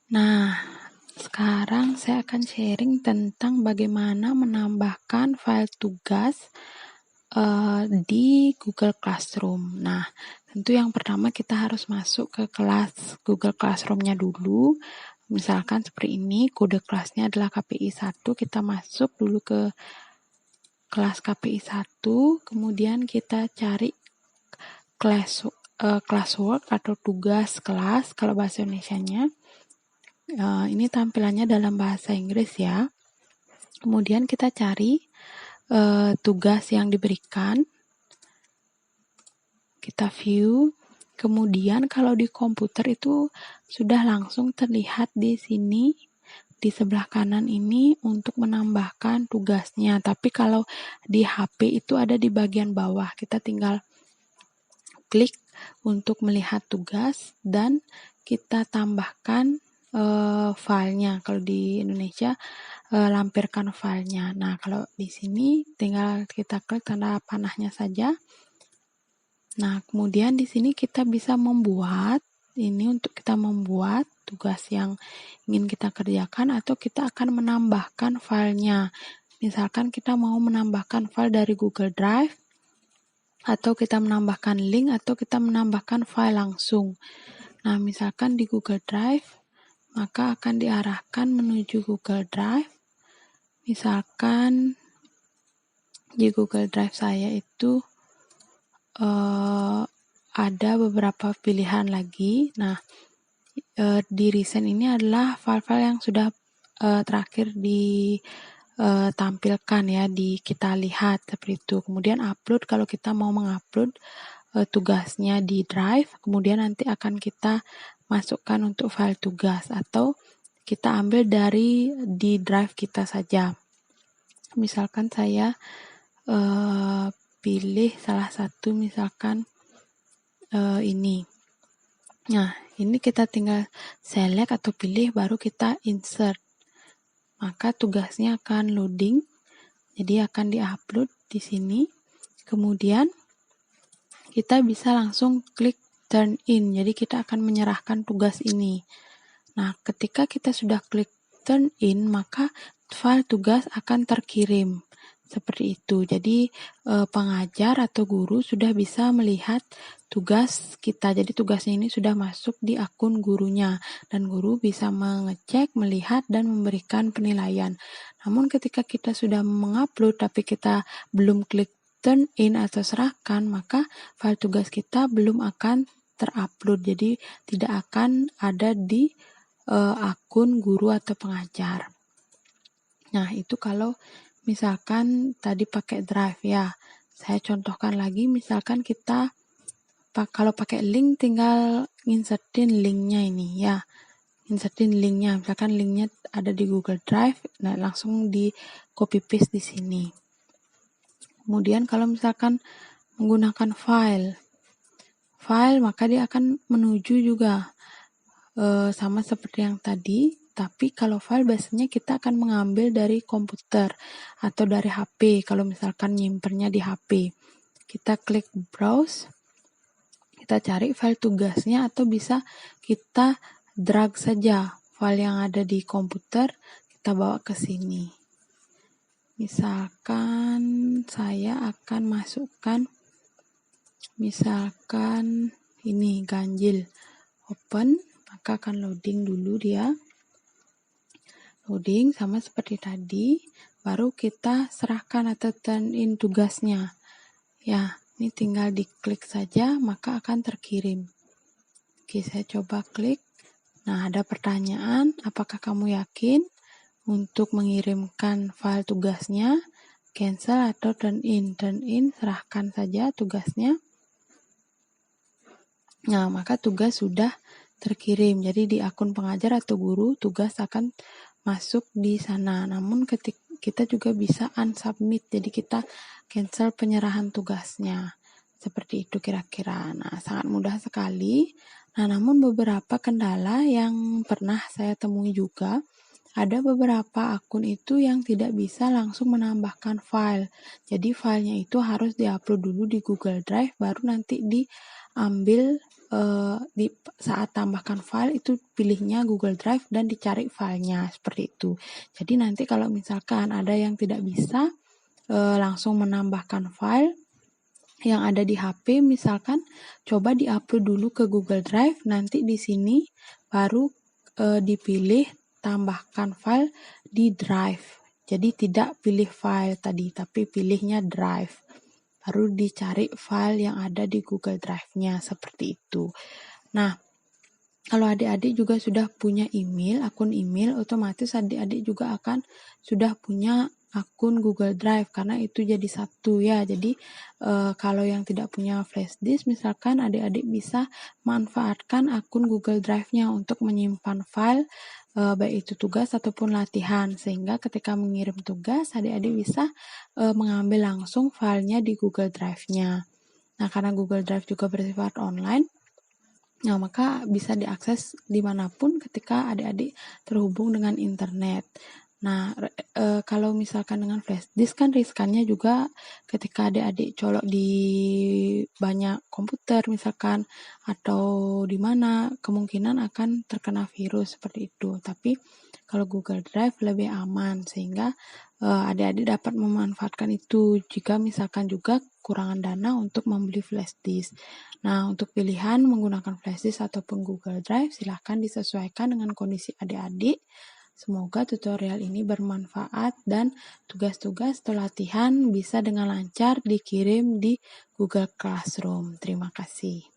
Nah, sekarang saya akan sharing tentang bagaimana menambahkan file tugas di Google Classroom. Nah, tentu yang pertama kita harus masuk ke kelas Google Classroom-nya dulu. Misalkan seperti ini, kode kelasnya adalah KPI 1, kita masuk dulu ke kelas KPI 1, kemudian kita cari classwork atau tugas kelas kalau bahasa Indonesianya. Ini tampilannya dalam bahasa Inggris ya. Kemudian kita cari tugas yang diberikan. Kita view. Kemudian kalau di komputer itu sudah langsung terlihat di sini di sebelah kanan ini untuk menambahkan tugasnya. Tapi kalau di HP itu ada di bagian bawah. Kita tinggal klik untuk melihat tugas dan kita tambahkan filenya. Kalau di Indonesia lampirkan filenya. Nah, kalau di sini tinggal kita klik tanda panahnya saja. Nah, kemudian di sini kita bisa membuat ini untuk kita membuat tugas yang ingin kita kerjakan atau kita akan menambahkan filenya. Misalkan kita mau menambahkan file dari Google Drive atau kita menambahkan link atau kita menambahkan file langsung. Nah, misalkan di Google Drive, maka akan diarahkan menuju Google Drive. Misalkan di Google Drive saya itu ada beberapa pilihan lagi. Nah, di recent ini adalah file-file yang sudah terakhir ditampilkan ya, kita lihat seperti itu. Kemudian upload, kalau kita mau mengupload tugasnya di Drive, kemudian nanti akan kita masukkan untuk file tugas atau kita ambil di Drive kita saja. Misalkan saya pilih salah satu, misalkan ini. Nah, ini kita tinggal select atau pilih, baru kita insert. Maka tugasnya akan loading, jadi akan diupload di sini. Kemudian kita bisa langsung klik turn in, jadi kita akan menyerahkan tugas ini. Nah, ketika kita sudah klik turn in, maka file tugas akan terkirim. Seperti itu. Jadi pengajar atau guru sudah bisa melihat tugas kita. Jadi tugasnya ini sudah masuk di akun gurunya dan guru bisa mengecek, melihat dan memberikan penilaian. Namun ketika kita sudah mengupload tapi kita belum klik turn in atau serahkan, maka file tugas kita belum akan terupload. Jadi tidak akan ada di akun guru atau pengajar. Nah, itu kalau misalkan tadi pakai Drive ya. Saya contohkan lagi, misalkan kita kalau pakai link tinggal insertin linknya ini ya. Insertin linknya, misalkan linknya ada di Google Drive, nah langsung di copy paste di sini. Kemudian kalau misalkan menggunakan file, maka dia akan menuju juga sama seperti yang tadi. Tapi kalau file biasanya kita akan mengambil dari komputer atau dari HP. Kalau misalkan nyimpernya di HP, kita klik browse, kita cari file tugasnya atau bisa kita drag saja file yang ada di komputer, kita bawa ke sini. Misalkan saya akan masukkan, misalkan ini ganjil, open, maka akan loading dulu dia. Loading sama seperti tadi, baru kita serahkan atau turn in tugasnya. Ya, ini tinggal diklik saja, maka akan terkirim. Oke, saya coba klik. Nah, ada pertanyaan, apakah kamu yakin untuk mengirimkan file tugasnya? Cancel atau turn in? Turn in, serahkan saja tugasnya. Nah, maka tugas sudah terkirim. Jadi di akun pengajar atau guru, tugas akan masuk di sana. Namun kita juga bisa unsubmit, jadi kita cancel penyerahan tugasnya. Seperti itu kira-kira. Nah, sangat mudah sekali. Nah, namun beberapa kendala yang pernah saya temui juga, ada beberapa akun itu yang tidak bisa langsung menambahkan file. Jadi filenya itu harus diupload dulu di Google Drive, baru nanti diambil di saat tambahkan file itu pilihnya Google Drive dan dicari filenya seperti itu. Jadi nanti kalau misalkan ada yang tidak bisa langsung menambahkan file yang ada di HP, misalkan coba di-upload dulu ke Google Drive, nanti di sini baru dipilih tambahkan file di Drive. Jadi tidak pilih file tadi, tapi pilihnya Drive. Baru dicari file yang ada di Google Drive-nya, seperti itu. Nah, kalau adik-adik juga sudah punya email, akun email, otomatis adik-adik juga akan sudah punya akun Google Drive, karena itu jadi satu ya. Jadi kalau yang tidak punya flash disk, misalkan adik-adik bisa manfaatkan akun Google Drive-nya untuk menyimpan file baik itu tugas ataupun latihan, sehingga ketika mengirim tugas adik-adik bisa mengambil langsung filenya di Google Drive-nya. Nah, karena Google Drive juga bersifat online, nah maka bisa diakses dimanapun ketika adik-adik terhubung dengan internet. Nah, kalau misalkan dengan flash disk kan riskannya juga ketika adik-adik colok di banyak komputer misalkan atau di mana, kemungkinan akan terkena virus seperti itu. Tapi kalau Google Drive lebih aman, sehingga adik-adik dapat memanfaatkan itu jika misalkan juga kekurangan dana untuk membeli flash disk. Nah, untuk pilihan menggunakan flash disk ataupun Google Drive silahkan disesuaikan dengan kondisi adik-adik. Semoga tutorial ini bermanfaat dan tugas-tugas atau latihan bisa dengan lancar dikirim di Google Classroom. Terima kasih.